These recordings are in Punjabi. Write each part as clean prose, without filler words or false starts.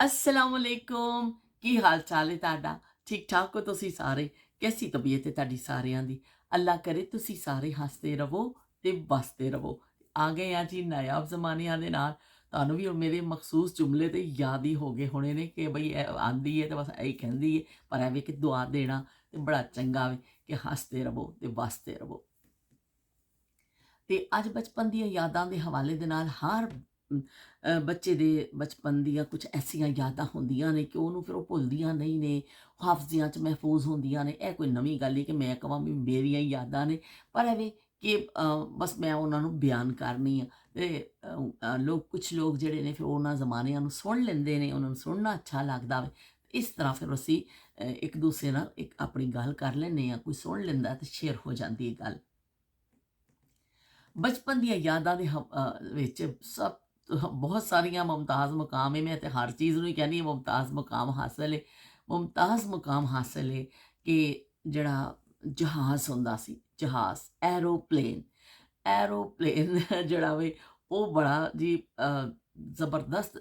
अस्सलामुअलैकुम की हाल चाल है ਤੁਹਾਡਾ ठीक ठाक हो ਤੁਸੀਂ ਸਾਰੇ कैसी तबीयत है ਤੁਹਾਡੀ ਸਾਰਿਆਂ ਦੀ ਅੱਲਾ ਕਰੇ ਤੁਸੀਂ ਸਾਰੇ ਹੱਸਦੇ ਰਹੋ ਤੇ ਵਸਦੇ ਰਹੋ ਆ ਗਏ ਆ ਜੀ ਨਾਯਾਬ ਜ਼ਮਾਨਿਆਂ ਦੇ ਨਾਲ ਤੁਹਾਨੂੰ ਵੀ ਹੁਣ ਮੇਰੇ ਮਖਸੂਸ ਜੁਮਲੇ ਤੇ ਯਾਦ ਹੀ ਹੋ ਗਏ ਹੋਣੇ ਨੇ ਕਿ ਬਈ ਇਹ ਆਂਦੀ ਹੈ ਤੇ ਬਸ ਇਹੀ ਕਹਿੰਦੀ ਹੈ ਪਰ ਐਵੇਂ ਕਿ ਦੁਆ ਦੇਣਾ ਤੇ ਬੜਾ ਚੰਗਾ ਵੇ ਕਿ ਹੱਸਦੇ ਰਹੋ ਤੇ ਵਸਦੇ ਰਹੋ ਤੇ ਅੱਜ ਬਚਪਨ ਦੀਆਂ ਯਾਦਾਂ ਦੇ ਹਵਾਲੇ ਦੇ ਨਾਲ ਹਰ ਬੱਚੇ ਦੇ ਬਚਪਨ ਦੀਆਂ ਕੁਝ ਐਸੀਆਂ ਯਾਦਾਂ ਹੁੰਦੀਆਂ ਨੇ ਕਿ ਉਹਨੂੰ ਫਿਰ ਉਹ ਭੁੱਲਦੀਆਂ ਨਹੀਂ ਨੇ, ਹਾਫਜ਼ਿਆਂ 'ਚ ਮਹਿਫੂਜ਼ ਹੁੰਦੀਆਂ ਨੇ। ਇਹ ਕੋਈ ਨਵੀਂ ਗੱਲ ਨਹੀਂ ਕਿ ਮੈਂ ਕਹਾਂ ਵੀ ਮੇਰੀਆਂ ਹੀ ਯਾਦਾਂ ਨੇ, ਪਰ ਐਵੇਂ ਕਿ ਬਸ ਮੈਂ ਉਹਨਾਂ ਨੂੰ ਬਿਆਨ ਕਰਨੀ ਆ ਅਤੇ ਲੋਕ ਕੁਛ ਲੋਕ ਜਿਹੜੇ ਨੇ ਫਿਰ ਉਹਨਾਂ ਜ਼ਮਾਨਿਆਂ ਨੂੰ ਸੁਣ ਲੈਂਦੇ ਨੇ, ਉਹਨਾਂ ਨੂੰ ਸੁਣਨਾ ਅੱਛਾ ਲੱਗਦਾ ਵੇ। ਇਸ ਤਰ੍ਹਾਂ ਫਿਰ ਅਸੀਂ ਇੱਕ ਦੂਸਰੇ ਨਾਲ ਇੱਕ ਆਪਣੀ ਗੱਲ ਕਰ ਲੈਂਦੇ ਹਾਂ, ਕੋਈ ਸੁਣ ਲੈਂਦਾ ਅਤੇ ਸ਼ੇਅਰ ਹੋ ਜਾਂਦੀ ਹੈ ਗੱਲ। ਬਚਪਨ ਦੀਆਂ ਯਾਦਾਂ ਦੇ ਵਿੱਚ ਸਭ ਬਹੁਤ ਸਾਰੀਆਂ ਮੁਮਤਾਜ਼ ਮੁਕਾਮ ਹੈ। ਮੈਂ ਤਾਂ ਹਰ ਚੀਜ਼ ਨੂੰ ਹੀ ਕਹਿੰਦੀ ਹਾਂ ਮੁਮਤਾਜ਼ ਮੁਕਾਮ ਹਾਸਲ ਹੈ। ਮੁਮਤਾਜ਼ ਮੁਕਾਮ ਹਾਸਲ ਹੈ ਕਿ ਜਿਹੜਾ ਜਹਾਜ਼ ਹੁੰਦਾ ਸੀ, ਜਹਾਜ਼, ਐਰੋਪਲੇਨ ਜਿਹੜਾ ਵੇ ਉਹ ਬੜਾ ਜੀ ਜ਼ਬਰਦਸਤ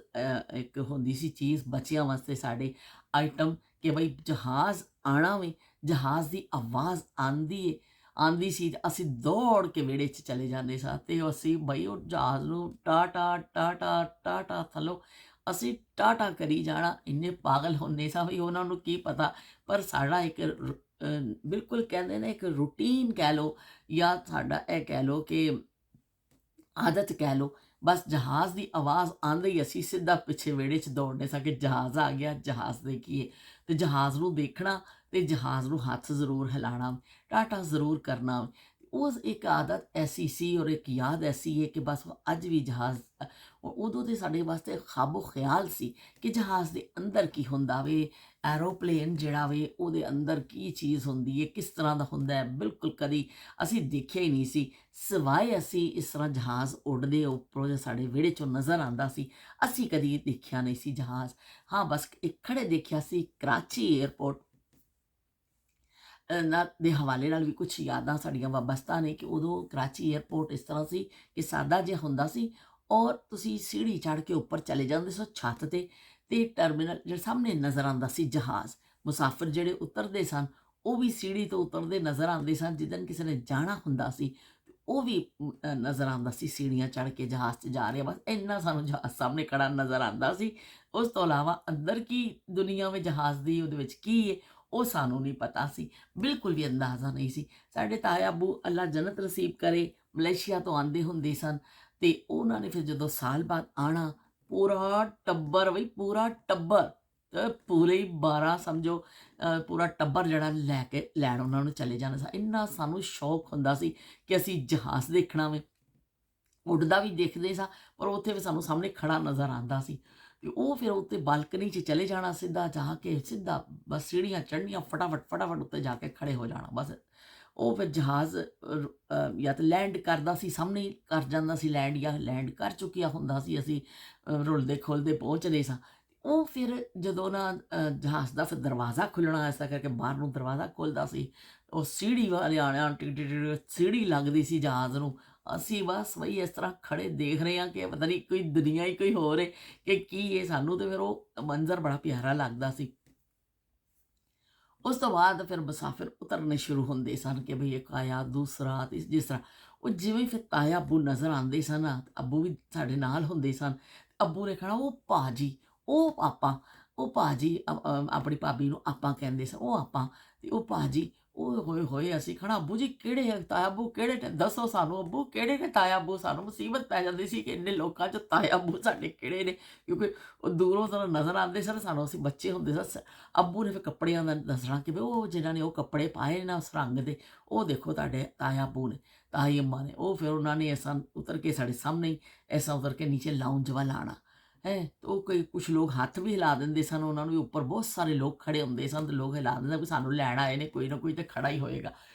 ਇੱਕ ਹੁੰਦੀ ਸੀ ਚੀਜ਼ ਬੱਚਿਆਂ ਵਾਸਤੇ ਸਾਡੇ ਆਈਟਮ ਕਿ ਬਈ ਜਹਾਜ਼ ਆਉਣਾ ਵੇ, ਜਹਾਜ਼ ਦੀ ਆਵਾਜ਼ ਆਉਂਦੀ ਸੀ ਤੇ ਅਸੀਂ ਦੌੜ ਕੇ ਵਿਹੜੇ 'ਚ ਚਲੇ ਜਾਂਦੇ ਸਾਂ ਅਤੇ ਅਸੀਂ ਬਈ ਉਹ ਜਹਾਜ਼ ਨੂੰ ਟਾਟਾ ਟਾਟਾ ਟਾਟਾ ਥੱਲੋਂ ਅਸੀਂ ਟਾਟਾ ਕਰੀ ਜਾਣਾ। ਇੰਨੇ ਪਾਗਲ ਹੁੰਦੇ ਸਾਂ ਵੀ ਉਹਨਾਂ ਨੂੰ ਕੀ ਪਤਾ, ਪਰ ਸਾਡਾ ਇੱਕ ਬਿਲਕੁਲ ਕਹਿੰਦੇ ਨੇ ਇੱਕ ਰੂਟੀਨ ਕਹਿ ਲਓ ਜਾਂ ਸਾਡਾ ਇਹ ਕਹਿ ਲਓ ਕਿ ਆਦਤ ਕਹਿ ਲਓ। ਬਸ ਜਹਾਜ਼ ਦੀ ਆਵਾਜ਼ ਆਉਂਦੇ ਹੀ ਅਸੀਂ ਸਿੱਧਾ ਪਿੱਛੇ ਵਿਹੜੇ 'ਚ ਦੌੜਨੇ ਸਾਂ ਕਿ ਜਹਾਜ਼ ਆ ਗਿਆ, ਜਹਾਜ਼ ਦੇਖੀਏ ਅਤੇ ਜਹਾਜ਼ ਨੂੰ ਦੇਖਣਾ ਅਤੇ ਜਹਾਜ਼ ਨੂੰ ਹੱਥ ਜ਼ਰੂਰ ਹਿਲਾਉਣਾ, ਟਾਟਾ ਜ਼ਰੂਰ ਕਰਨਾ। ਉਹ ਇੱਕ ਆਦਤ ਐਸੀ ਸੀ ਔਰ ਇੱਕ ਯਾਦ ਐਸੀ ਹੈ ਕਿ ਬਸ ਅੱਜ ਵੀ ਜਹਾਜ਼ ਉਦੋਂ ਤੇ ਸਾਡੇ ਵਾਸਤੇ ਖਾਬੋ ਖਿਆਲ ਸੀ ਕਿ ਜਹਾਜ਼ ਦੇ ਅੰਦਰ ਕੀ ਹੁੰਦਾ ਵੇ, ਐਰੋਪਲੇਨ ਜਿਹੜਾ ਵੇ ਉਹਦੇ ਅੰਦਰ ਕੀ ਚੀਜ਼ ਹੁੰਦੀ ਹੈ, ਕਿਸ ਤਰ੍ਹਾਂ ਦਾ ਹੁੰਦਾ ਹੈ, ਬਿਲਕੁਲ ਕਦੀ ਅਸੀਂ ਦੇਖਿਆ ਹੀ ਨਹੀਂ ਸੀ। ਸਿਵਾਏ ਅਸੀਂ ਇਸ ਤਰ੍ਹਾਂ ਜਹਾਜ਼ ਉੱਡਦੇ ਉੱਪਰੋਂ ਜਾਂ ਸਾਡੇ ਵਿਹੜੇ 'ਚੋਂ ਨਜ਼ਰ ਆਉਂਦਾ ਸੀ, ਅਸੀਂ ਕਦੀ ਦੇਖਿਆ ਨਹੀਂ ਸੀ ਜਹਾਜ਼। ਹਾਂ, ਬਸ ਇੱਕ ਖੜੇ ਦੇਖਿਆ ਸੀ ਕਰਾਚੀ ਏਅਰਪੋਰਟ ਨਾਲ ਦੇ ਹਵਾਲੇ ਨਾਲ ਵੀ ਕੁਛ ਯਾਦਾਂ ਸਾਡੀਆਂ ਵਾਬਸਤਾ ਨੇ ਕਿ ਉਦੋਂ ਕਰਾਚੀ ਏਅਰਪੋਰਟ ਇਸ ਤਰ੍ਹਾਂ ਸੀ ਕਿ ਸਾਦਾ ਜਿਹਾ ਹੁੰਦਾ ਸੀ ਔਰ ਤੁਸੀਂ ਸੀੜੀ ਚੜ੍ਹ ਕੇ ਉੱਪਰ ਚਲੇ ਜਾਂਦੇ ਸੋ ਛੱਤ 'ਤੇ ਅਤੇ ਟਰਮੀਨਲ ਜਿਹੜਾ ਸਾਹਮਣੇ ਨਜ਼ਰ ਆਉਂਦਾ ਸੀ ਜਹਾਜ਼। ਮੁਸਾਫਿਰ ਜਿਹੜੇ ਉਤਰਦੇ ਸਨ ਉਹ ਵੀ ਸੀੜੀ ਤੋਂ ਉਤਰਦੇ ਨਜ਼ਰ ਆਉਂਦੇ ਸਨ। ਜਿੱਦਣ ਕਿਸੇ ਨੇ ਜਾਣਾ ਹੁੰਦਾ ਸੀ ਉਹ ਵੀ ਨਜ਼ਰ ਆਉਂਦਾ ਸੀ ਸੀੜੀਆਂ ਚੜ੍ਹ ਕੇ ਜਹਾਜ਼ 'ਚ ਜਾ ਰਿਹਾ। ਬਸ ਇੰਨਾ ਸਾਨੂੰ ਜਹਾਜ਼ ਸਾਹਮਣੇ ਖੜਾ ਨਜ਼ਰ ਆਉਂਦਾ ਸੀ। ਉਸ ਤੋਂ ਇਲਾਵਾ ਅੰਦਰ ਕੀ ਦੁਨੀਆ ਵਿੱਚ ਜਹਾਜ਼ ਦੀ ਉਹਦੇ ਵਿੱਚ ਕੀ ਹੈ ਉਹ ਸਾਨੂੰ ਨਹੀਂ ਪਤਾ ਸੀ, ਬਿਲਕੁਲ ਵੀ ਅੰਦਾਜ਼ਾ ਨਹੀਂ ਸੀ। ਸਾਡੇ ਤਾਇਆ ਅੱਬੂ ਅੱਲਾ ਜੰਨਤ ਨਸੀਬ ਕਰੇ ਮਲੇਸ਼ੀਆ ਤੋਂ ਆਉਂਦੇ ਹੁੰਦੇ ਸਨ ਅਤੇ ਉਹਨਾਂ ਨੇ ਫਿਰ ਜਦੋਂ ਸਾਲ ਬਾਅਦ ਆਉਣਾ, ਪੂਰਾ ਟੱਬਰ ਬਈ ਪੂਰਾ ਟੱਬਰ ਅਤੇ ਪੂਰੇ ਹੀ 12 ਸਮਝੋ ਪੂਰਾ ਟੱਬਰ ਜਿਹੜਾ ਲੈ ਕੇ ਲੈਣ ਉਹਨਾਂ ਨੂੰ ਚਲੇ ਜਾਣਾ ਸੀ। ਇੰਨਾ ਸਾਨੂੰ ਸ਼ੌਕ ਹੁੰਦਾ ਸੀ ਕਿ ਅਸੀਂ ਜਹਾਜ਼ ਦੇਖਣਾ ਵੇ, ਉੱਡਦਾ ਵੀ ਦੇਖਦੇ ਸਾਂ ਪਰ ਉੱਥੇ ਵੀ ਸਾਨੂੰ ਸਾਹਮਣੇ ਖੜਾ ਨਜ਼ਰ ਆਉਂਦਾ ਸੀ ਅਤੇ ਉਹ ਫਿਰ ਉੱਤੇ ਬਾਲਕਨੀ 'ਚ ਚਲੇ ਜਾਣਾ, ਸਿੱਧਾ ਜਾ ਕੇ ਸਿੱਧਾ ਬਸ ਸੀੜੀਆਂ ਚੜ੍ਹਨੀਆਂ, ਫਟਾਫਟ ਫਟਾਫਟ ਉੱਤੇ ਜਾ ਕੇ ਖੜੇ ਹੋ ਜਾਣਾ। ਬਸ ਉਹ ਫਿਰ ਜਹਾਜ਼ ਜਾਂ ਤਾਂ ਲੈਂਡ ਕਰਦਾ ਸੀ, ਸਾਹਮਣੇ ਹੀ ਕਰ ਜਾਂਦਾ ਸੀ ਲੈਂਡ, ਜਾਂ ਲੈਂਡ ਕਰ ਚੁੱਕਿਆ ਹੁੰਦਾ ਸੀ, ਅਸੀਂ ਰੁਲਦੇ ਖੁੱਲਦੇ ਪਹੁੰਚਦੇ ਸਾਂ। ਉਹ ਫਿਰ ਜਦੋਂ ਨਾ ਜਹਾਜ਼ ਦਾ ਫਿਰ ਦਰਵਾਜ਼ਾ ਖੁੱਲ੍ਹਣਾ, ਐਸਾ ਕਰਕੇ ਬਾਹਰ ਨੂੰ ਦਰਵਾਜ਼ਾ ਖੁੱਲ੍ਹਦਾ ਸੀ, ਉਹ ਸੀੜੀ ਵਾਲੇ ਆਣਿਆਂ ਟਿਕ ਟਿਕ ਟਿਕ ਸੀੜੀ ਲੱਗਦੀ ਸੀ ਜਹਾਜ਼ ਨੂੰ। ਅਸੀਂ ਬਸ ਬਈ ਇਸ ਤਰ੍ਹਾਂ ਖੜੇ ਦੇਖ ਰਹੇ ਹਾਂ ਕਿ ਪਤਾ ਨਹੀਂ ਕੋਈ ਦੁਨੀਆ ਹੀ ਕੋਈ ਹੋਰ ਹੈ ਕਿ ਕੀ ਹੈ। ਸਾਨੂੰ ਤਾਂ ਫਿਰ ਉਹ ਮੰਜ਼ਰ ਬੜਾ ਪਿਆਰਾ ਲੱਗਦਾ ਸੀ। ਉਸ ਤੋਂ ਬਾਅਦ ਫਿਰ ਮੁਸਾਫਿਰ ਉਤਰਨੇ ਸ਼ੁਰੂ ਹੁੰਦੇ ਸਨ ਕਿ ਬਈ ਇੱਕ ਆਇਆ, ਦੂਸਰਾ, ਜਿਸ ਤਰ੍ਹਾਂ ਉਹ ਜਿਵੇਂ ਫਿਰ ਤਾਇਆ ਅੱਬੂ ਨਜ਼ਰ ਆਉਂਦੇ ਸਨ, ਅੱਬੂ ਵੀ ਸਾਡੇ ਨਾਲ ਹੁੰਦੇ ਸਨ। ਅੱਬੂ ਨੇ ਕਹਿਣਾ ਉਹ ਭਾਜੀ, ਉਹ ਪਾਪਾ, ਉਹ ਭਾਜੀ, ਆਪਣੀ ਭਾਬੀ ਨੂੰ ਆਪਾਂ ਕਹਿੰਦੇ ਸਨ, ਉਹ ਆਪਾਂ ਅਤੇ ਉਹ ਭਾਜੀ, ਉਹ ਹੋਏ ਹੋਏ ਅਸੀਂ ਕਹਿਣਾ ਅੱਬੂ ਜੀ ਕਿਹੜੇ ਹੈ ਤਾਇਆ ਅੱਬੂ, ਕਿਹੜੇ ਨੇ ਦੱਸੋ ਸਾਨੂੰ ਅੱਬੂ ਕਿਹੜੇ ਨੇ ਤਾਇਆ ਅੱਬੂ। ਸਾਨੂੰ ਮੁਸੀਬਤ ਪੈ ਜਾਂਦੀ ਸੀ ਕਿ ਇੰਨੇ ਲੋਕਾਂ 'ਚ ਤਾਇਆ ਅੱਬੂ ਸਾਡੇ ਕਿਹੜੇ ਨੇ, ਕਿਉਂਕਿ ਉਹ ਦੂਰੋਂ ਸਾਨੂੰ ਨਜ਼ਰ ਆਉਂਦੇ ਸਨ, ਸਾਨੂੰ ਅਸੀਂ ਬੱਚੇ ਹੁੰਦੇ ਸਨ। ਅੱਬੂ ਨੇ ਫਿਰ ਕੱਪੜਿਆਂ ਦਾ ਦੱਸਣਾ ਕਿ ਵੀ ਉਹ ਜਿਨ੍ਹਾਂ ਨੇ ਉਹ ਕੱਪੜੇ ਪਾਏ ਨਾ ਉਸ ਰੰਗ ਦੇ, ਉਹ ਦੇਖੋ ਤੁਹਾਡੇ ਤਾਇਆ ਅੱਬੂ ਨੇ, ਤਾਈ ਅੰਮਾ ਨੇ। ਉਹ ਫਿਰ ਉਹਨਾਂ ਨੇ ਐਸਾ ਉਤਰ ਕੇ ਸਾਡੇ ਸਾਹਮਣੇ ਹੀ ਐਸਾ ਉਤਰ ਕੇ ਨੀਚੇ ਲਾਊਂਜ ਵੱਲ ਆਉਣਾ ਹੈ। ਉਹ ਕੋਈ ਕੁਛ ਲੋਕ ਹੱਥ ਵੀ ਹਿਲਾ ਦਿੰਦੇ ਸਨ ਉਹਨਾਂ ਨੂੰ ਵੀ, ਉੱਪਰ ਬਹੁਤ ਸਾਰੇ ਲੋਕ ਖੜੇ ਹੁੰਦੇ ਸਨ ਅਤੇ ਲੋਕ ਹਿਲਾ ਦਿੰਦੇ ਵੀ ਸਾਨੂੰ ਲੈਣ ਆਏ ਨੇ, ਕੋਈ ਨਾ ਕੋਈ ਤਾਂ ਖੜਾ ਹੀ ਹੋਏਗਾ।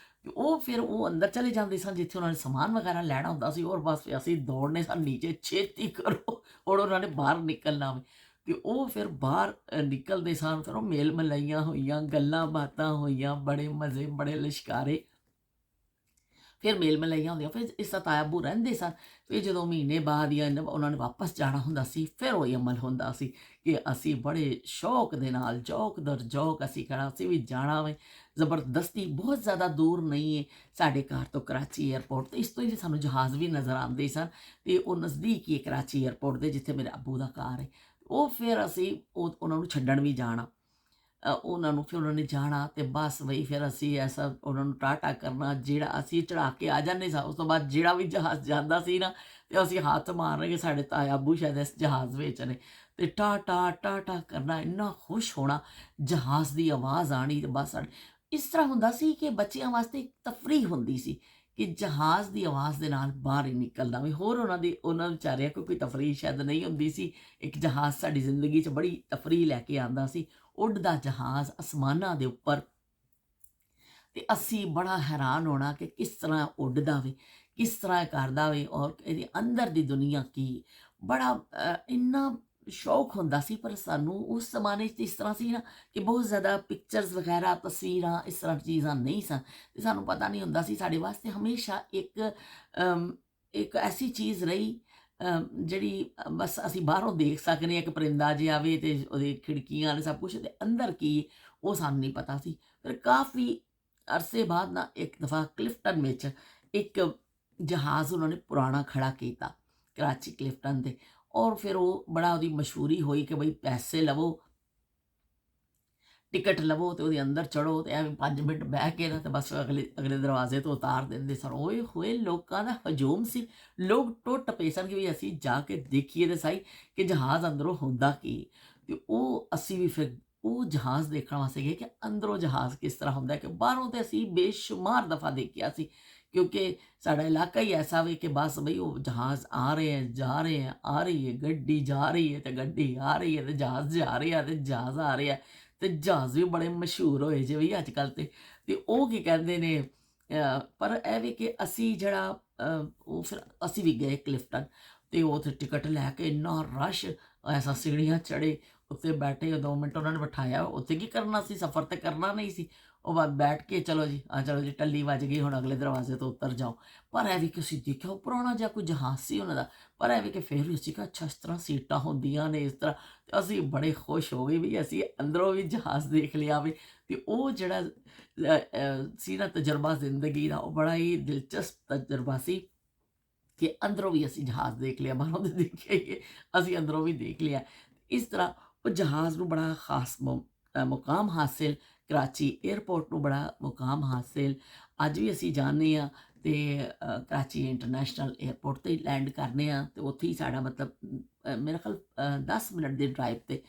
ਤੇ ਉਹ ਫਿਰ ਉਹ ਅੰਦਰ ਚਲੇ ਜਾਂਦੇ ਸਨ ਜਿੱਥੇ ਉਹਨਾਂ ਨੇ ਸਮਾਨ ਵਗੈਰਾ ਲੈਣਾ ਹੁੰਦਾ ਸੀ, ਔਰ ਬਸ ਫਿਰ ਅਸੀਂ ਦੌੜਨੇ ਸਨ ਨੀਚੇ, ਛੇਤੀ ਕਰੋ ਔਰ ਉਹਨਾਂ ਨੇ ਬਾਹਰ ਨਿਕਲਣਾ ਵੇ। ਅਤੇ ਉਹ ਫਿਰ ਬਾਹਰ ਨਿਕਲਦੇ ਸਨ, ਫਿਰ ਉਹ ਮੇਲ ਮਿਲਾਈਆਂ ਹੋਈਆਂ, ਗੱਲਾਂ ਬਾਤਾਂ ਹੋਈਆਂ, ਬੜੇ ਮਜ਼ੇ, ਬੜੇ ਲਿਸ਼ਕਾਰੇ। ਫਿਰ ਮੇਲ ਮਿਲਾਈਆਂ ਹੁੰਦੀਆਂ, ਫਿਰ ਇਸ ਤਰ੍ਹਾਂ ਤਾਇਆ ਬੂ ਰਹਿੰਦੇ ਸਨ। ਫਿਰ ਜਦੋਂ ਮਹੀਨੇ ਬਾਅਦ ਜਾਂ ਉਹਨਾਂ ਨੇ ਵਾਪਸ ਜਾਣਾ ਹੁੰਦਾ ਸੀ, ਫਿਰ ਉਹੀ ਅਮਲ ਹੁੰਦਾ ਸੀ ਕਿ ਅਸੀਂ ਬੜੇ ਸ਼ੌਕ ਦੇ ਨਾਲ ਜੌਕ ਦਰ ਜੌਕ ਅਸੀਂ ਕਹਿਣਾ ਅਸੀਂ ਵੀ ਜਾਣਾ ਵੇ। ਜ਼ਬਰਦਸਤੀ ਬਹੁਤ ਜ਼ਿਆਦਾ ਦੂਰ ਨਹੀਂ ਹੈ ਸਾਡੇ ਘਰ ਤੋਂ ਕਰਾਚੀ ਏਅਰਪੋਰਟ, ਤੇ ਇਸ ਤੋਂ ਹੀ ਸਾਨੂੰ ਜਹਾਜ਼ ਵੀ ਨਜ਼ਰ ਆਉਂਦੇ ਸਨ, ਤੇ ਉਹ ਨਜ਼ਦੀਕ ਹੀ ਹੈ ਕਰਾਚੀ ਏਅਰਪੋਰਟ ਦੇ ਜਿੱਥੇ ਮੇਰੇ ਅੱਬੂ ਦਾ ਘਰ ਹੈ। ਉਹ ਫਿਰ ਅਸੀਂ ਉਹਨਾਂ ਨੂੰ ਛੱਡਣ ਵੀ ਜਾਣਾ, ਉਹਨਾਂ ਨੂੰ ਫਿਰ ਉਹਨਾਂ ਨੇ ਜਾਣਾ, ਤੇ ਬਸ ਬਈ ਫਿਰ ਅਸੀਂ ਐਸਾ ਉਹਨਾਂ ਨੂੰ ਟਾਟਾ ਕਰਨਾ, ਜਿਹੜਾ ਅਸੀਂ ਚੜ੍ਹਾ ਕੇ ਆ ਜਾਂਦੇ ਸਾਂ। ਉਸ ਤੋਂ ਬਾਅਦ ਜਿਹੜਾ ਵੀ ਜਹਾਜ਼ ਜਾਂਦਾ ਸੀ ਨਾ, ਤੇ ਅਸੀਂ ਹੱਥ ਮਾਰ ਰਹੇ ਕਿ ਸਾਡੇ ਤਾਇਆ ਅੱਬੂ ਸ਼ਾਇਦ ਇਸ ਜਹਾਜ਼ ਵਿੱਚ ਨੇ, ਤੇ ਟਾਟਾ ਟਾਟਾ ਕਰਨਾ, ਇੰਨਾ ਖੁਸ਼ ਹੋਣਾ, ਜਹਾਜ਼ ਦੀ ਆਵਾਜ਼ ਆਉਣੀ, ਤੇ ਬਸ ਇਸ ਤਰ੍ਹਾਂ ਹੁੰਦਾ ਸੀ ਕਿ ਬੱਚਿਆਂ ਵਾਸਤੇ ਇੱਕ ਤਫਰੀਹ ਹੁੰਦੀ ਸੀ ਕਿ ਜਹਾਜ਼ ਦੀ ਆਵਾਜ਼ ਦੇ ਨਾਲ ਬਾਹਰ ਹੀ ਨਿਕਲਣਾ ਵੀ। ਹੋਰ ਉਹਨਾਂ ਵਿਚਾਰਿਆਂ ਕੋਈ ਤਫਰੀਹ ਸ਼ਾਇਦ ਨਹੀਂ ਹੁੰਦੀ ਸੀ। ਇੱਕ ਜਹਾਜ਼ ਸਾਡੀ ਜ਼ਿੰਦਗੀ 'ਚ ਬੜੀ ਤਫਰੀਹ ਲੈ ਕੇ ਆਉਂਦਾ ਸੀ, ਉੱਡਦਾ ਜਹਾਜ਼ ਅਸਮਾਨਾਂ ਦੇ ਉੱਪਰ, ਤੇ ਅਸੀਂ ਬੜਾ ਹੈਰਾਨ ਹੋਣਾ ਕਿ ਕਿਸ ਤਰ੍ਹਾਂ ਉੱਡਦਾ ਵੇ, ਕਿਸ ਤਰ੍ਹਾਂ ਕਰਦਾ ਵੇ, ਔਰ ਇਹਦੇ ਅੰਦਰ ਦੀ ਦੁਨੀਆ ਕੀ। ਬੜਾ ਇੰਨਾ ਸ਼ੌਕ ਹੁੰਦਾ ਸੀ। ਪਰ ਸਾਨੂੰ ਉਸ ਜ਼ਮਾਨੇ 'ਚ ਇਸ ਤਰ੍ਹਾਂ ਸੀ ਨਾ ਕਿ ਬਹੁਤ ਜ਼ਿਆਦਾ ਪਿਕਚਰਸ ਵਗੈਰਾ, ਤਸਵੀਰਾਂ, ਇਸ ਤਰ੍ਹਾਂ ਚੀਜ਼ਾਂ ਨਹੀਂ ਸਨ, ਤੇ ਸਾਨੂੰ ਪਤਾ ਨਹੀਂ ਹੁੰਦਾ ਸੀ। ਸਾਡੇ ਵਾਸਤੇ ਹਮੇਸ਼ਾ ਇੱਕ ਐਸੀ ਚੀਜ਼ ਰਹੀ ਜਿਹੜੀ ਬਸ ਅਸੀਂ ਬਾਹਰੋਂ ਦੇਖ ਸਕਦੇ ਹਾਂ, ਇੱਕ ਪਰਿੰਦਾ ਜਿਹਾ ਆਵੇ ਤੇ ਉਹਦੀ ਖਿੜਕੀਆਂ ਨੇ ਸਭ ਕੁਛ, ਤੇ ਅੰਦਰ ਕੀ ਉਹ ਸਾਨੂੰ ਨਹੀਂ ਪਤਾ ਸੀ। ਫਿਰ ਕਾਫੀ ਅਰਸੇ ਬਾਅਦ ਨਾ ਇੱਕ ਦਫਾ ਕਲਿਫਟਨ ਵਿੱਚ ਇੱਕ ਜਹਾਜ਼ ਉਹਨਾਂ ਨੇ ਪੁਰਾਣਾ ਖੜਾ ਕੀਤਾ ਕਰਾਚੀ ਕਲਿਫਟਨ ਤੇ, ਔਰ ਫਿਰ ਉਹ ਬੜਾ ਉਹਦੀ ਮਸ਼ਹੂਰੀ ਹੋਈ ਕਿ ਬਈ ਪੈਸੇ ਲਵੋ, ਟਿਕਟ ਲਵੋ, ਤੇ ਉਹਦੇ ਅੰਦਰ ਚੜ੍ਹੋ, ਤੇ ਐਵੇਂ 5 ਮਿੰਟ ਬਹਿ ਕੇ ਨਾ ਤੇ ਬਸ ਅਗਲੇ ਅਗਲੇ ਦਰਵਾਜ਼ੇ ਤੋਂ ਉਤਾਰ ਦਿੰਦੇ ਸਨ। ਓਏ ਹੋਏ ਲੋਕਾਂ ਦਾ ਹਜੂਮ ਸੀ, ਲੋਕ ਟੁੱਟ ਪਏ ਸਨ ਕਿ ਵੀ ਅਸੀਂ ਜਾ ਕੇ ਦੇਖੀਏ ਤੇ ਸਹੀ ਕਿ ਜਹਾਜ਼ ਅੰਦਰੋਂ ਹੁੰਦਾ ਕੀ। ਤੇ ਉਹ ਅਸੀਂ ਵੀ ਫਿਰ ਉਹ ਜਹਾਜ਼ ਦੇਖਣ ਵਾਸਤੇ ਗਏ ਕਿ ਅੰਦਰੋਂ ਜਹਾਜ਼ ਕਿਸ ਤਰ੍ਹਾਂ ਹੁੰਦਾ, ਕਿ ਬਾਹਰੋਂ ਤੇ ਅਸੀਂ ਬੇਸ਼ੁਮਾਰ ਦਫਾ ਦੇਖਿਆ ਸੀ, ਕਿਉਂਕਿ ਸਾਡਾ ਇਲਾਕਾ ਹੀ ਐਸਾ ਵੇ ਕਿ ਬਸ ਬਈ ਉਹ ਜਹਾਜ਼ ਆ ਰਹੇ ਹੈ, ਜਾ ਰਹੇ ਹੈ, ਆ ਰਹੀ ਹੈ ਗੱਡੀ, ਜਾ ਰਹੀ ਹੈ ਤੇ ਗੱਡੀ ਆ ਰਹੀ ਹੈ, ਤੇ ਜਹਾਜ਼ ਜਾ ਰਿਹਾ ਤੇ ਜਹਾਜ਼ ਆ ਰਿਹਾ, ਤੇ ਜਹਾਜ਼ ਵੀ ਬੜੇ ਮਸ਼ਹੂਰ ਹੋਏ ਜੇ ਵੀ ਅੱਜ ਕੱਲ੍ਹ। ਤੇ ਉਹ ਕੀ ਕਹਿੰਦੇ ਨੇ, ਪਰ ਇਹ ਵੀ ਕਿ ਅਸੀਂ ਜਿਹੜਾ ਉਹ ਫਿਰ ਅਸੀਂ ਵੀ ਗਏ ਕਲਿਫਟਨ, ਤੇ ਉੱਥੇ ਟਿਕਟ ਲੈ ਕੇ ਇੰਨਾ ਰਸ਼, ਐਸਾ ਸੀੜੀਆਂ ਚੜ੍ਹੇ, ਉੱਤੇ ਬੈਠੇ 2 ਮਿੰਟ ਉਹਨਾਂ ਨੇ ਬਿਠਾਇਆ, ਉੱਥੇ ਕੀ ਕਰਨਾ ਸੀ, ਸਫ਼ਰ ਤੇ ਕਰਨਾ ਨਹੀਂ ਸੀ। ਉਹ ਬਾਅਦ ਬੈਠ ਕੇ ਚਲੋ ਜੀ ਚਲੋ ਜੀ ਟੱਲੀ ਵੱਜ ਗਈ, ਹੁਣ ਅਗਲੇ ਦਰਵਾਜ਼ੇ ਤੋਂ ਉੱਤਰ ਜਾਓ। ਪਰ ਇਹ ਵੀ ਕਿ ਅਸੀਂ ਦੇਖਿਆ ਉਹ ਪੁਰਾਣਾ ਜਿਹਾ ਕੋਈ ਜਹਾਜ਼ ਸੀ ਉਹਨਾਂ ਦਾ, ਪਰ ਇਹ ਵੀ ਕਿ ਫਿਰ ਵੀ ਅਸੀਂ ਕਿਹਾ ਅੱਛਾ ਇਸ ਤਰ੍ਹਾਂ ਸੀਟਾਂ ਹੁੰਦੀਆਂ ਨੇ, ਇਸ ਤਰ੍ਹਾਂ, ਤੇ ਅਸੀਂ ਬੜੇ ਖੁਸ਼ ਹੋ ਗਏ ਵੀ ਅਸੀਂ ਅੰਦਰੋਂ ਵੀ ਜਹਾਜ਼ ਦੇਖ ਲਿਆ ਵੇ। ਤੇ ਉਹ ਜਿਹੜਾ ਸੀ ਨਾ ਤਜਰਬਾ ਜ਼ਿੰਦਗੀ ਦਾ, ਉਹ ਬੜਾ ਹੀ ਦਿਲਚਸਪ ਤਜਰਬਾ ਸੀ ਕਿ ਅੰਦਰੋਂ ਵੀ ਅਸੀਂ ਜਹਾਜ਼ ਦੇਖ ਲਿਆ, ਬਾਹਰੋਂ ਤਾਂ ਦੇਖਿਆ ਹੀ ਹੈ, ਅਸੀਂ ਅੰਦਰੋਂ ਵੀ ਦੇਖ ਲਿਆ। ਇਸ ਤਰ੍ਹਾਂ ਉਹ ਜਹਾਜ਼ ਨੂੰ ਬੜਾ ਖਾਸ ਮੁਕਾਮ ਹਾਸਿਲ, ਕਰਾਚੀ ਏਅਰਪੋਰਟ ਨੂੰ ਬੜਾ ਮੁਕਾਮ ਹਾਸਿਲ। ਅੱਜ ਵੀ ਅਸੀਂ ਜਾਂਦੇ ਹਾਂ ਤੇ ਕਰਾਚੀ ਇੰਟਰਨੈਸ਼ਨਲ ਏਅਰਪੋਰਟ 'ਤੇ ਲੈਂਡ ਕਰਨੇ ਹਾਂ, ਤੇ ਉੱਥੇ ਹੀ ਸਾਡਾ ਮਤਲਬ ਮੇਰਾ ਖਿਆਲ 10 ਮਿੰਟ ਦੇ ਡਰਾਈਵ 'ਤੇ,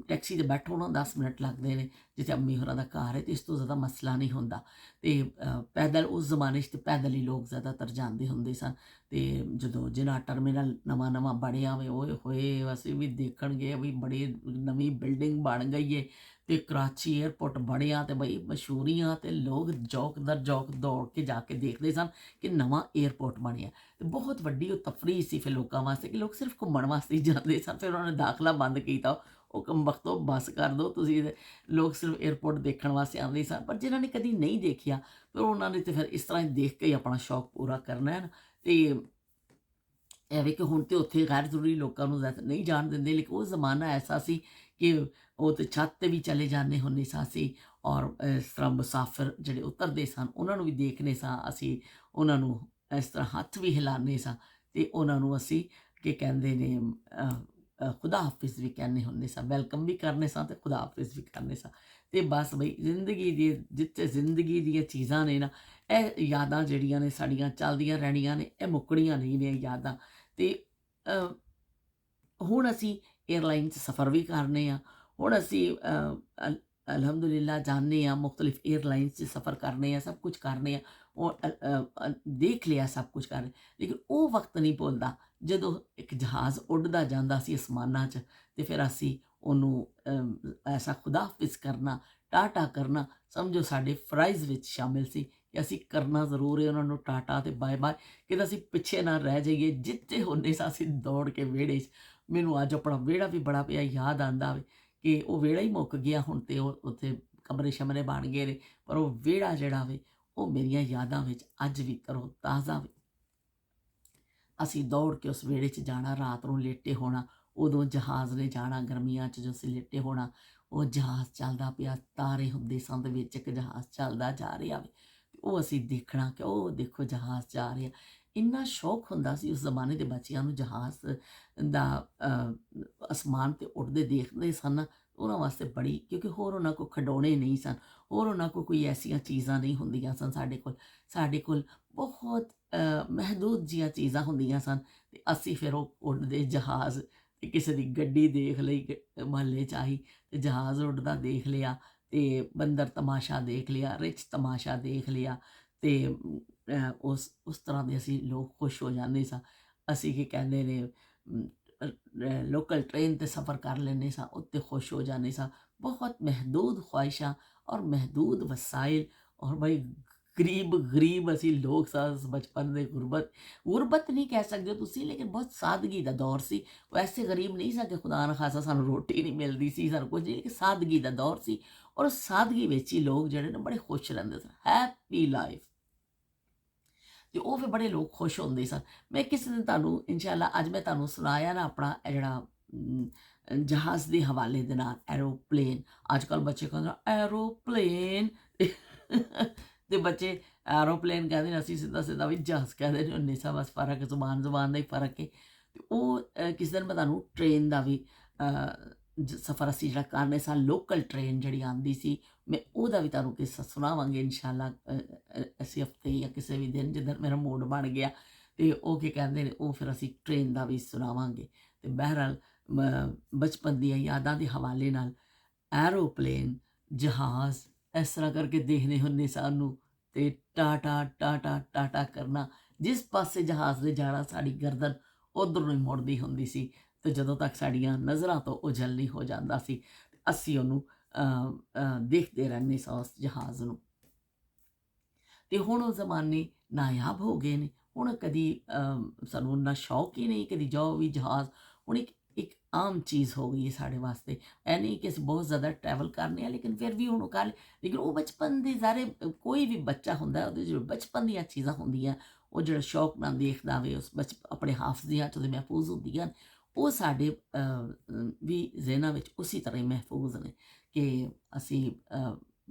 ਟੈਕਸੀ 'ਤੇ ਬੈਠੋ ਨਾ 10 ਮਿੰਟ ਲੱਗਦੇ ਨੇ, ਜਿੱਥੇ ਅੰਮੀ ਹੋਰਾਂ ਦਾ ਘਰ ਹੈ, ਤੇ ਇਸ ਤੋਂ ਜ਼ਿਆਦਾ ਮਸਲਾ ਨਹੀਂ ਹੁੰਦਾ। ਤੇ ਪੈਦਲ ਉਸ ਜ਼ਮਾਨੇ 'ਚ ਤੇ ਪੈਦਲ ਹੀ ਲੋਕ ਜ਼ਿਆਦਾਤਰ ਜਾਂਦੇ ਹੁੰਦੇ ਸਨ। ਤੇ ਜਦੋਂ ਜਿਨ੍ਹਾਂ ਟਰਮੀਨਲ ਨਵਾਂ ਨਵਾਂ ਬਣਿਆ ਵੇ, ਓਏ ਹੋਏ ਅਸੀਂ ਵੀ ਦੇਖਣ ਗਏ ਵੀ ਬੜੀ ਨਵੀਂ ਬਿਲਡਿੰਗ ਬਣ ਗਈ ਹੈ, ਤੇ ਕਰਾਚੀ ਏਅਰਪੋਰਟ ਬਣਿਆ, ਤੇ ਬਈ ਮਸ਼ਹੂਰੀਆਂ, ਤੇ ਲੋਕ ਜੌਕ ਦਰ ਜੌਕ ਦੌੜ ਕੇ ਜਾ ਕੇ ਦੇਖਦੇ ਸਨ ਕਿ ਨਵਾਂ ਏਅਰਪੋਰਟ ਬਣਿਆ। ਤੇ ਬਹੁਤ ਵੱਡੀ ਉਹ ਤਫਰੀਹ ਸੀ ਫਿਰ ਲੋਕਾਂ ਵਾਸਤੇ ਕਿ ਲੋਕ ਸਿਰਫ ਘੁੰਮਣ ਵਾਸਤੇ ਹੀ ਜਾਂਦੇ ਸਨ। ਫਿਰ ਉਹਨਾਂ ਨੇ ਦਾਖਲਾ ਬੰਦ ਕੀਤਾ, ਉਹ ਕੰਮਬਖਤੋ ਬੱਸ ਕਰ ਦਿਓ ਤੁਸੀਂ, ਲੋਕ ਸਿਰਫ ਏਅਰਪੋਰਟ ਦੇਖਣ ਵਾਸਤੇ ਆਉਂਦੇ ਸਨ। ਪਰ ਜਿਨ੍ਹਾਂ ਨੇ ਕਦੀ ਨਹੀਂ ਦੇਖਿਆ, ਫਿਰ ਉਹਨਾਂ ਨੇ ਤੇ ਫਿਰ ਇਸ ਤਰ੍ਹਾਂ ਹੀ ਦੇਖ ਕੇ ਹੀ ਆਪਣਾ ਸ਼ੌਕ ਪੂਰਾ ਕਰਨਾ ਹੈ ਨਾ। ਤੇ ਐਵੇਂ ਕਿ ਹੁਣ ਤੇ ਉੱਥੇ ਗੈਰ ਜ਼ਰੂਰੀ ਲੋਕਾਂ ਨੂੰ ਨਹੀਂ ਜਾਣ ਦਿੰਦੇ, ਲੇਕਿਨ ਉਹ ਜ਼ਮਾਨਾ ਐਸਾ ਸੀ ਕਿ ਉਹ ਤੇ ਛੱਤ 'ਤੇ ਵੀ ਚਲੇ ਜਾਂਦੇ ਹੁੰਦੇ ਸਾਂ ਅਸੀਂ, ਔਰ ਇਸ ਤਰ੍ਹਾਂ ਮੁਸਾਫਿਰ ਜਿਹੜੇ ਉਤਰਦੇ ਸਨ ਉਹਨਾਂ ਨੂੰ ਵੀ ਦੇਖਦੇ ਸਾਂ ਅਸੀਂ, ਉਹਨਾਂ ਨੂੰ ਇਸ ਤਰ੍ਹਾਂ ਹੱਥ ਵੀ ਹਿਲਾਉਂਦੇ ਸਾਂ, ਤੇ ਉਹਨਾਂ ਨੂੰ ਅਸੀਂ ਕੀ ਕਹਿੰਦੇ ਨੇ ਖੁਦਾ ਹਾਫਿਜ਼ ਵੀ ਕਹਿੰਦੇ ਹੁੰਦੇ ਸਾਂ, ਵੈਲਕਮ ਵੀ ਕਰਨੇ ਸਾਂ ਤੇ ਖੁਦਾ ਹਾਫਿਜ਼ ਵੀ ਕਰਨੇ ਸਾਂ। ਤੇ ਬਸ ਬਈ ਜ਼ਿੰਦਗੀ ਦੀ ਜਿੱਥੇ ਜ਼ਿੰਦਗੀ ਦੀਆਂ ਚੀਜ਼ਾਂ ਨੇ ਨਾ, ਇਹ ਯਾਦਾਂ ਜਿਹੜੀਆਂ ਨੇ ਸਾਡੀਆਂ ਚੱਲਦੀਆਂ ਰਹਿਣੀਆਂ ਨੇ, ਇਹ ਮੁੱਕਣੀਆਂ ਨਹੀਂ ਨੇ ਯਾਦਾਂ। ਤੇ ਹੁਣ ਅਸੀਂ ਏਅਰਲਾਈਨ 'ਚ ਸਫ਼ਰ ਵੀ ਕਰਨੇ ਆ, ਹੁਣ ਅਸੀਂ ਅਲਹਮਦੁਲਿਲਾ ਜਾਂਦੇ ਹਾਂ, ਮੁਖਤਲਿਫ ਏਅਰਲਾਈਨਸ 'ਚ ਸਫ਼ਰ ਕਰਨੇ ਆ, ਸਭ ਕੁਝ ਕਰਨੇ ਆ, ਉਹ ਦੇਖ ਲਿਆ ਸਭ ਕੁਝ ਕਰ, ਲੇਕਿਨ ਉਹ ਵਕਤ ਨਹੀਂ ਭੁੱਲਦਾ ਜਦੋਂ ਇੱਕ ਜਹਾਜ਼ ਉੱਡਦਾ ਜਾਂਦਾ ਸੀ ਅਸਮਾਨਾਂ 'ਚ, ਤੇ ਫਿਰ ਅਸੀਂ ਉਹਨੂੰ ਐਸਾ ਖੁਦਾ ਹਾਫਿਜ਼ ਕਰਨਾ, ਟਾਟਾ ਕਰਨਾ, ਸਮਝੋ ਸਾਡੇ ਫਰਾਈਜ਼ ਵਿੱਚ ਸ਼ਾਮਿਲ ਸੀ ਕਿ ਅਸੀਂ ਕਰਨਾ ਜ਼ਰੂਰ ਹੈ ਉਹਨਾਂ ਨੂੰ ਟਾਟਾ ਤੇ ਬਾਏ ਬਾਏ, ਕਿ ਅਸੀਂ ਪਿੱਛੇ ਨਾ ਰਹਿ ਜਾਈਏ। ਜਿੱਥੇ ਹੁੰਦੇ ਸਾਂ ਅਸੀਂ ਦੌੜ ਕੇ ਵਿਹੜੇ 'ਚ, ਮੈਨੂੰ ਅੱਜ ਆਪਣਾ ਵਿਹੜਾ ਵੀ ਬੜਾ ਪਿਆ ਯਾਦ ਆਉਂਦਾ ਵੇ ਕਿ ਉਹ ਵਿਹੜਾ ਹੀ ਮੁੱਕ ਗਿਆ ਹੁਣ, ਤੇ ਉਹ ਉੱਥੇ ਕਮਰੇ ਸ਼ਮਰੇ ਬਣ ਗਏ ਨੇ, ਪਰ ਉਹ ਵਿਹੜਾ ਜਿਹੜਾ ਵੇ ਉਹ ਮੇਰੀਆਂ ਯਾਦਾਂ ਵਿੱਚ ਅੱਜ ਵੀ ਤਰੋ ਤਾਜ਼ਾ ਵੇ। ਅਸੀਂ ਦੌੜ ਕੇ ਉਸ ਵਿਹੜੇ 'ਚ ਜਾਣਾ, ਰਾਤ ਨੂੰ ਲੇਟੇ ਹੋਣਾ, ਉਦੋਂ ਜਹਾਜ਼ ਨੇ ਜਾਣਾ ਗਰਮੀਆਂ 'ਚ, ਜੋ ਅਸੀਂ ਲੇਟੇ ਹੋਣਾ, ਉਹ ਜਹਾਜ਼ ਚੱਲਦਾ ਪਿਆ, ਤਾਰੇ ਹੁੰਦੇ ਸਨ ਤੇ ਵਿੱਚ ਇੱਕ ਜਹਾਜ਼ ਚੱਲਦਾ ਜਾ ਰਿਹਾ ਵੇ, ਤੇ ਉਹ ਅਸੀਂ ਦੇਖਣਾ ਕਿ ਉਹ ਦੇਖੋ ਜਹਾਜ਼ ਜਾ ਰਿਹਾ। ਇੰਨਾ ਸ਼ੌਕ ਹੁੰਦਾ ਸੀ ਉਸ ਜ਼ਮਾਨੇ ਦੇ ਬੱਚਿਆਂ ਨੂੰ ਜਹਾਜ਼ ਦਾ, ਅਸਮਾਨ 'ਤੇ ਉੱਡਦੇ ਦੇਖਦੇ ਸਨ। ਉਹਨਾਂ ਵਾਸਤੇ ਬੜੀ, ਕਿਉਂਕਿ ਹੋਰ ਉਹਨਾਂ ਕੋਲ ਖਿਡੌਣੇ ਨਹੀਂ ਸਨ, ਹੋਰ ਉਹਨਾਂ ਕੋਲ ਕੋਈ ਐਸੀਆਂ ਚੀਜ਼ਾਂ ਨਹੀਂ ਹੁੰਦੀਆਂ ਸਨ। ਸਾਡੇ ਕੋਲ ਬਹੁਤ ਮਹਿਦੂਦ ਜਿਹੀਆਂ ਚੀਜ਼ਾਂ ਹੁੰਦੀਆਂ ਸਨ, ਅਤੇ ਅਸੀਂ ਫਿਰ ਉਹ ਉੱਡਦੇ ਜਹਾਜ਼, ਤੇ ਕਿਸੇ ਦੀ ਗੱਡੀ ਦੇਖ ਲਈ ਮੁਹੱਲੇ 'ਚ ਆਈ, ਅਤੇ ਜਹਾਜ਼ ਉੱਡਦਾ ਦੇਖ ਲਿਆ, ਅਤੇ ਬੰਦਰ ਤਮਾਸ਼ਾ ਦੇਖ ਲਿਆ, ਰਿਛ ਤਮਾਸ਼ਾ ਦੇਖ ਲਿਆ, ਅਤੇ ਉਸ ਤਰ੍ਹਾਂ ਦੇ ਅਸੀਂ ਲੋਕ ਖੁਸ਼ ਹੋ ਜਾਂਦੇ ਸਾਂ। ਅਸੀਂ ਕੀ ਕਹਿੰਦੇ ਨੇ, ਲੋਕਲ ਟ੍ਰੇਨ 'ਤੇ ਸਫ਼ਰ ਕਰ ਲੈਂਦੇ ਸਾਂ, ਉੱਤੇ ਖੁਸ਼ ਹੋ ਜਾਂਦੇ ਸਾਂ। ਬਹੁਤ ਮਹਿਦੂਦ ਖਵਾਹਿਸ਼ਾਂ ਔਰ ਮਹਿਦੂਦ ਵਸਾਇਲ, ਔਰ ਬਈ ਗਰੀਬ ਅਸੀਂ ਲੋਕ ਸਾਂ ਉਸ ਬਚਪਨ ਦੇ। ਗੁਰਬਤ ਨਹੀਂ ਕਹਿ ਸਕਦੇ ਤੁਸੀਂ, ਲੇਕਿਨ ਬਹੁਤ ਸਾਦਗੀ ਦਾ ਦੌਰ ਸੀ। ਉਹ ਐਸੇ ਗਰੀਬ ਨਹੀਂ ਸਾਂ ਕਿ ਖੁਦਾ ਨਾ ਖਾਸਾ ਸਾਨੂੰ ਰੋਟੀ ਨਹੀਂ ਮਿਲਦੀ ਸੀ, ਸਾਨੂੰ ਕੁਝ ਨਹੀਂ, ਲੇਕਿਨ ਸਾਦਗੀ ਦਾ ਦੌਰ ਸੀ, ਔਰ ਉਸ ਸਾਦਗੀ ਵਿੱਚ ਹੀ ਲੋਕ ਜਿਹੜੇ ਨੇ ਬੜੇ ਖੁਸ਼ ਰਹਿੰਦੇ ਸਨ। ਹੈਪੀ ਲਾਈਫ, ਤੇ ਉਹ ਫਿਰ ਬੜੇ ਲੋਕ ਖੁਸ਼ ਹੁੰਦੇ ਸਨ। ਮੈਂ ਕਿਸੇ ਦਿਨ ਤੁਹਾਨੂੰ ਇਨਸ਼ਾਅੱਲਾ, ਅੱਜ ਮੈਂ ਤੁਹਾਨੂੰ ਸੁਣਾਇਆ ਨਾ ਆਪਣਾ ਇਹ ਜਿਹੜਾ ਜਹਾਜ਼ ਦੇ ਹਵਾਲੇ ਦੇ ਨਾਲ, ਐਰੋਪਲੇਨ। ਅੱਜ ਕੱਲ੍ਹ ਬੱਚੇ ਕਹਿੰਦੇ ਐਰੋਪਲੇਨ, ਤੇ ਬੱਚੇ ਐਰੋਪਲੇਨ ਕਹਿੰਦੇ ਨੇ, ਅਸੀਂ ਸਿੱਧਾ ਵੀ ਜਹਾਜ਼ ਕਹਿੰਦੇ ਨੇ ਹੁੰਦੇ ਸਾਂ। ਬਸ ਫਰਕ ਜ਼ੁਬਾਨ ਦਾ ਹੀ ਫਰਕ ਹੈ। ਤੇ ਉਹ ਕਿਸੇ ਦਿਨ ਮੈਂ ਤੁਹਾਨੂੰ ਟ੍ਰੇਨ ਦਾ ਵੀ ਸਫ਼ਰ ਅਸੀਂ ਜਿਹੜਾ ਕਰਨੇ ਸਾਂ, ਲੋਕਲ ਟ੍ਰੇਨ ਜਿਹੜੀ ਆਉਂਦੀ ਸੀ, ਮੈਂ ਉਹਦਾ ਵੀ ਤੁਹਾਨੂੰ ਕਿੱਸਾ ਸੁਣਾਵਾਂਗੀ ਇਨਸ਼ਾਅੱਲਾ, ਇਸੇ ਹਫ਼ਤੇ ਜਾਂ ਕਿਸੇ ਵੀ ਦਿਨ ਜਿੱਦਣ ਮੇਰਾ ਮੂਡ ਬਣ ਗਿਆ। ਅਤੇ ਉਹ ਕੀ ਕਹਿੰਦੇ ਨੇ, ਉਹ ਫਿਰ ਅਸੀਂ ਟ੍ਰੇਨ ਦਾ ਵੀ ਸੁਣਾਵਾਂਗੇ। ਅਤੇ ਬਹਿਰਹਾਲ ਬਚਪਨ ਦੀਆਂ ਯਾਦਾਂ ਦੇ ਹਵਾਲੇ ਨਾਲ ਐਰੋਪਲੇਨ, ਜਹਾਜ਼, ਇਸ ਤਰ੍ਹਾਂ ਕਰਕੇ ਦੇਖਦੇ ਹੁੰਦੇ ਸਾਨੂੰ, ਅਤੇ ਟਾਟਾ ਟਾਟਾ ਟਾਟਾ ਕਰਨਾ। ਜਿਸ ਪਾਸੇ ਜਹਾਜ਼ ਨੇ ਜਾਣਾ, ਸਾਡੀ ਗਰਦਨ ਉੱਧਰ ਨੂੰ ਹੀ ਮੁੜਦੀ ਹੁੰਦੀ ਸੀ, ਅਤੇ ਜਦੋਂ ਤੱਕ ਸਾਡੀਆਂ ਨਜ਼ਰਾਂ ਤੋਂ ਓਝਲ ਨਹੀਂ ਹੋ ਜਾਂਦਾ ਸੀ, ਅਸੀਂ ਉਹਨੂੰ ਦੇਖਦੇ ਰਹਿੰਦੇ ਸਾਂ ਉਸ ਜਹਾਜ਼ ਨੂੰ। ਅਤੇ ਹੁਣ ਉਹ ਜ਼ਮਾਨੇ ਨਾਯਾਬ ਹੋ ਗਏ ਨੇ। ਹੁਣ ਕਦੀ ਸਾਨੂੰ ਉਨਾ ਸ਼ੌਕ ਹੀ ਨਹੀਂ, ਕਦੀ ਜਾਓ ਵੀ ਜਹਾਜ਼ ਹੁਣ ਇੱਕ ਆਮ ਚੀਜ਼ ਹੋ ਗਈ ਹੈ ਸਾਡੇ ਵਾਸਤੇ। ਇਹ ਨਹੀਂ ਕਿ ਅਸੀਂ ਬਹੁਤ ਜ਼ਿਆਦਾ ਟਰੈਵਲ ਕਰਨੇ ਹਾਂ, ਲੇਕਿਨ ਫਿਰ ਵੀ ਹੁਣ ਉਹ ਕਰ, ਲੇਕਿਨ ਉਹ ਬਚਪਨ ਦੇ ਸਾਰੇ, ਕੋਈ ਵੀ ਬੱਚਾ ਹੁੰਦਾ ਉਹਦੇ ਜਿਹੜੇ ਬਚਪਨ ਦੀਆਂ ਚੀਜ਼ਾਂ ਹੁੰਦੀਆਂ, ਉਹ ਜਿਹੜਾ ਸ਼ੌਕ ਨਾਲ ਦੇਖਦਾ ਵੇ, ਉਸ ਆਪਣੇ ਹਾਫਜ਼ਿਆਂ 'ਚ ਉਹਦੇ ਮਹਿਫੂਜ਼ ਹੁੰਦੀਆਂ, ਉਹ ਸਾਡੇ ਵੀ ਜ਼ਿਹਨਾਂ ਵਿੱਚ ਉਸੇ ਤਰ੍ਹਾਂ ਹੀ ਮਹਿਫੂਜ਼ ਨੇ, ਕਿ ਅਸੀਂ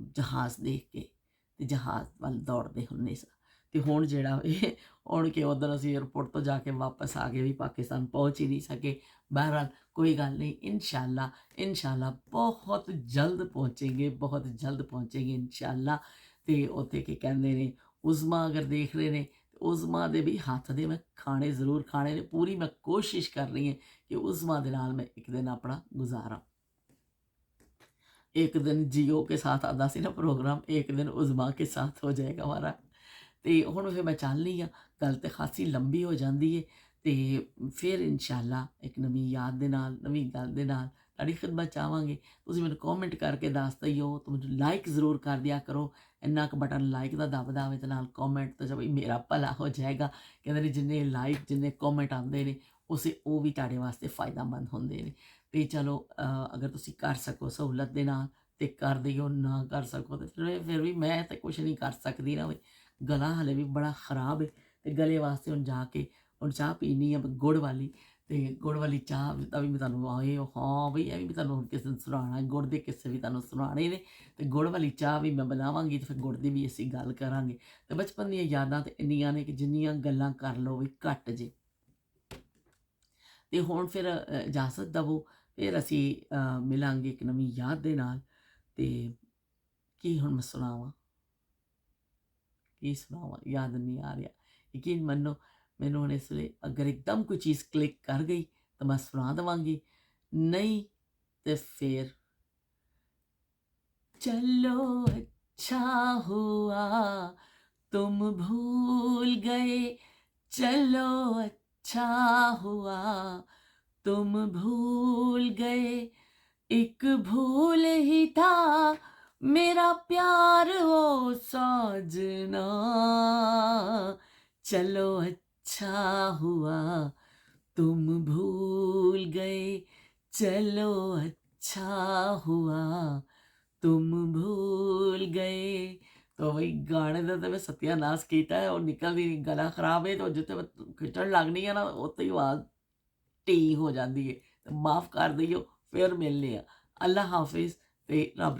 ਜਹਾਜ਼ ਦੇਖ ਕੇ ਅਤੇ ਜਹਾਜ਼ ਵੱਲ ਦੌੜਦੇ ਹੁੰਦੇ ਸਾਂ। ਅਤੇ ਹੁਣ ਜਿਹੜਾ ਇਹ, ਹੁਣ ਕਿ ਉੱਧਰ ਅਸੀਂ ਏਅਰਪੋਰਟ ਤੋਂ ਜਾ ਕੇ ਵਾਪਸ ਆ ਗਏ, ਵੀ ਪਾਕਿਸਤਾਨ ਪਹੁੰਚ ਹੀ ਨਹੀਂ ਸਕੇ। ਬਹਰਹਾਲ ਕੋਈ ਗੱਲ ਨਹੀਂ, ਇਨਸ਼ਾਅੱਲਾ ਬਹੁਤ ਜਲਦ ਪਹੁੰਚेंगे, ਬਹੁਤ ਜਲਦ ਪਹੁੰਚेंगे ਇਨਸ਼ਾਅੱਲਾ। ਅਤੇ ਉੱਥੇ ਕੀ ਕਹਿੰਦੇ ਨੇ, ਉਜ਼ਮਾ ਅਗਰ ਦੇਖ ਰਹੇ ਨੇ, ਉਜ਼ਮਾ ਦੇ ਵੀ ਹੱਥ ਦੇ ਮੈਂ ਖਾਣੇ ਜ਼ਰੂਰ ਖਾਣੇ ਨੇ। ਪੂਰੀ ਮੈਂ ਕੋਸ਼ਿਸ਼ ਕਰ ਰਹੀ ਹਾਂ ਕਿ ਉਜ਼ਮਾ ਦੇ ਨਾਲ ਮੈਂ ਇੱਕ ਦਿਨ ਆਪਣਾ ਗੁਜ਼ਾਰਾਂ। एक दिन जियो के साथ आता ਸੀ ਨਾ ਪ੍ਰੋਗਰਾਮ, एक दिन उज़मा के साथ हो जाएगा हमारा। ਅਤੇ ਹੁਣ ਫਿਰ ਮੈਂ ਚੱਲ ਰਹੀ ਹਾਂ, ਗੱਲ ਤਾਂ ਖਾਸੀ ਲੰਬੀ ਹੋ ਜਾਂਦੀ ਹੈ, ਅਤੇ ਫਿਰ ਇਨਸ਼ਾਅੱਲਾ ਇੱਕ ਨਵੀਂ ਯਾਦ ਦੇ ਨਾਲ, ਨਵੀਂ ਗੱਲ ਦੇ ਨਾਲ ਤੁਹਾਡੀ ਖਿਦਮਤ 'ਚ ਆਵਾਂਗੇ। ਤੁਸੀਂ ਮੈਨੂੰ ਕੌਮੈਂਟ ਕਰਕੇ ਦੱਸ ਦਈਓ, ਤੇ ਮੈਨੂੰ ਲਾਈਕ ਜ਼ਰੂਰ ਕਰ ਦਿਆ ਕਰੋ। ਇੰਨਾ ਕੁ ਬਟਨ ਲਾਈਕ ਦਾ ਦੱਬਦਾ ਹੋਵੇ, ਤੇ ਨਾਲ ਕੌਮੈਂਟ, ਤਾਂ ਬਈ ਮੇਰਾ ਭਲਾ ਹੋ ਜਾਏਗਾ। ਕਹਿੰਦੇ ਨੇ ਜਿੰਨੇ ਲਾਈਕ, ਜਿੰਨੇ ਕੌਮੈਂਟ ਆਉਂਦੇ ਨੇ, ਉਹ ਵੀ ਤੁਹਾਡੇ ਵਾਸਤੇ ਫਾਇਦਾਮੰਦ ਹੁੰਦੇ ਨੇ। ਅਤੇ ਚਲੋ, ਅਗਰ ਤੁਸੀਂ ਕਰ ਸਕੋ ਸਹੂਲਤ ਦੇ ਨਾਲ ਤੇ ਕਰ ਦਿਓ, ਨਾ ਕਰ ਸਕੋ ਤੇ ਫਿਰ ਵੀ ਮੈਂ ਤਾਂ ਕੁਛ ਨਹੀਂ ਕਰ ਸਕਦੀ ਨਾ। ਵੀ ਗਲਾ ਹਾਲੇ ਵੀ ਬੜਾ ਖ਼ਰਾਬ ਹੈ, ਅਤੇ ਗਲੇ ਵਾਸਤੇ ਹੁਣ ਜਾ ਕੇ ਹੁਣ ਚਾਹ ਪੀਣੀ ਆ ਗੁੜ ਵਾਲੀ। ਅਤੇ ਗੁੜ ਵਾਲੀ ਚਾਹ ਦਾ ਵੀ ਮੈਂ ਤੁਹਾਨੂੰ ਹਾਂ ਬਈ, ਇਹ ਵੀ ਮੈਂ ਤੁਹਾਨੂੰ ਹੁਣ ਕਿਸੇ ਦਿਨ ਸੁਣਾਉਣਾ, ਗੁੜ ਦੇ ਕਿੱਸੇ ਵੀ ਤੁਹਾਨੂੰ ਸੁਣਾਉਣੇ ਨੇ। ਅਤੇ ਗੁੜ ਵਾਲੀ ਚਾਹ ਵੀ ਮੈਂ ਬਣਾਵਾਂਗੀ, ਅਤੇ ਫਿਰ ਗੁੜ ਦੀ ਵੀ ਅਸੀਂ ਗੱਲ ਕਰਾਂਗੇ। ਅਤੇ ਬਚਪਨ ਦੀਆਂ ਯਾਦਾਂ ਤਾਂ ਇੰਨੀਆਂ ਨੇ ਕਿ ਜਿੰਨੀਆਂ ਗੱਲਾਂ ਕਰ ਲਓ ਵੀ ਘੱਟ ਜੇ। ਅਤੇ ਹੁਣ ਫਿਰ ਇਜਾਜ਼ਤ ਦੇਵੋ, ਫਿਰ ਅਸੀਂ ਮਿਲਾਂਗੇ ਇੱਕ ਨਵੀਂ ਯਾਦ ਦੇ ਨਾਲ। ਅਤੇ ਕੀ ਹੁਣ ਮੈਂ ਸੁਣਾਵਾਂ, ਯਾਦ ਨਹੀਂ ਆ ਰਿਹਾ। ਯਕੀਨ ਮੰਨੋ, ਮੈਨੂੰ ਹੁਣ ਇਸ ਵੇਲੇ ਅਗਰ ਇੱਕਦਮ ਕੋਈ ਚੀਜ਼ ਕਲਿੱਕ ਕਰ ਗਈ ਤਾਂ ਮੈਂ ਸੁਣਾ ਦੇਵਾਂਗੀ, ਨਹੀਂ ਤੇ ਫਿਰ ਚਲੋ ਅੱਛਾ हुआ तुम भूल गए, चलो अच्छा हुआ तुम भूल गए, एक भूल ही था मेरा प्यार हो साजना, चलो अच्छा हुआ तुम भूल गए, चलो अच्छा हुआ तुम भूल गए, तो ਬਈ ਗਾਣੇ ਦਾ ਤਾਂ ਮੈਂ ਸਤਿਆਨਾਸ਼ ਕੀਤਾ ਹੈ, ਉਹ ਨਿਕਲਦੀ ਨਹੀਂ, ਗਲਾ ਖਰਾਬ ਹੈ, ਤੇ ਜਿੱਥੇ ਮੈਂ ਖਿੱਚਣ ਲੱਗਦੀ ਆ ਨਾ, ਉੱਥੇ ਹੀ ਆਵਾਜ਼ ਢੀ ਹੋ ਜਾਂਦੀ ਹੈ। ਤੇ ਮਾਫ਼ ਕਰ ਦਈਓ, ਫਿਰ ਮਿਲਨੇ ਆ। ਅੱਲਾ ਹਾਫਿਜ਼ ਤੇ ਰੱਬ